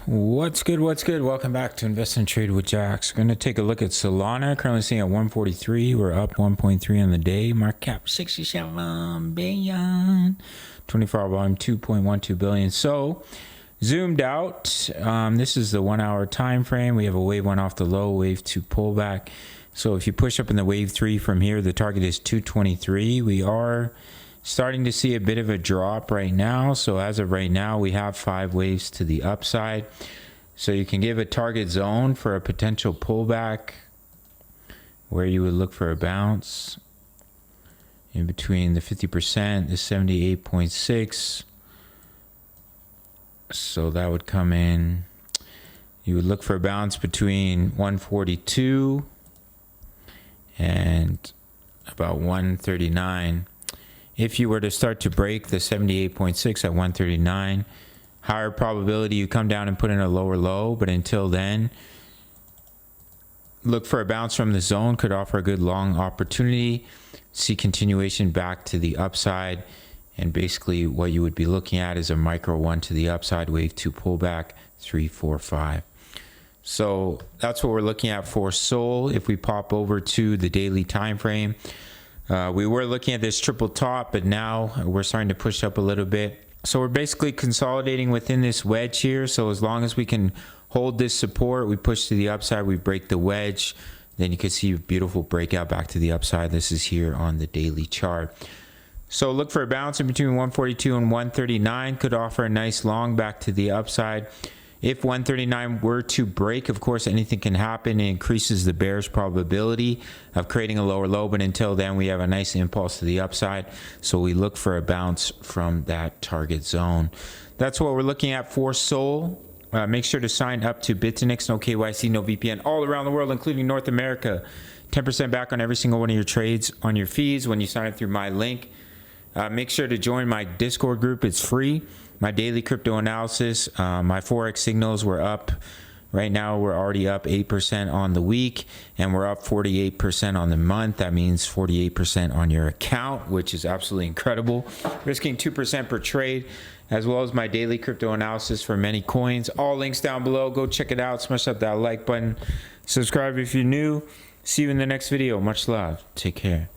What's good? What's good? Welcome back to Invest and Trade with Jax. We're going to take a look at Solana. Currently sitting at 143. We're up 1.3 on the day. Market cap 67 billion. 24-hour volume 2.12 billion. So zoomed out. This is the 1 hour time frame. We have a wave 1 off the low, wave 2 pullback. So if you push up in the wave 3 from here, the target is 223. We are starting to see a bit of a drop right now. So as of right now, we have 5 waves to the upside. So you can give a target zone for a potential pullback where you would look for a bounce in between the 50%, the 78.6. So that would come in. You would look for a bounce between 142 and about 139. If you were to start to break the 78.6 at 139, higher probability you come down and put in a lower low. But until then, look for a bounce from the zone. Could offer a good long opportunity. See continuation back to the upside. And basically what you would be looking at is a micro 1 to the upside, wave 2 pullback, 3, 4, 5. So that's what we're looking at for SOL. If we pop over to the daily time frame, we were looking at this triple top, but now we're starting to push up a little bit. So we're basically consolidating within this wedge here. So as long as we can hold this support, we push to the upside, we break the wedge, then you can see a beautiful breakout back to the upside. This is here on the daily chart. So look for a bounce in between 142 and 139. Could offer a nice long back to the upside. If 139 were to break, of course, anything can happen. It increases the bear's probability of creating a lower low. But until then, we have a nice impulse to the upside. So we look for a bounce from that target zone. That's what we're looking at for SOL. Make sure to sign up to BITUNIX. No KYC, no VPN, all around the world, including North America. 10% back on every single one of your trades on your fees when you sign up through my link. Make sure to join my Discord group. It's free. My daily crypto analysis, my Forex signals were up. Right now, we're already up 8% on the week, and we're up 48% on the month. That means 48% on your account, which is absolutely incredible. Risking 2% per trade, as well as my daily crypto analysis for many coins. All links down below. Go check it out. Smash up that like button. Subscribe if you're new. See you in the next video. Much love. Take care.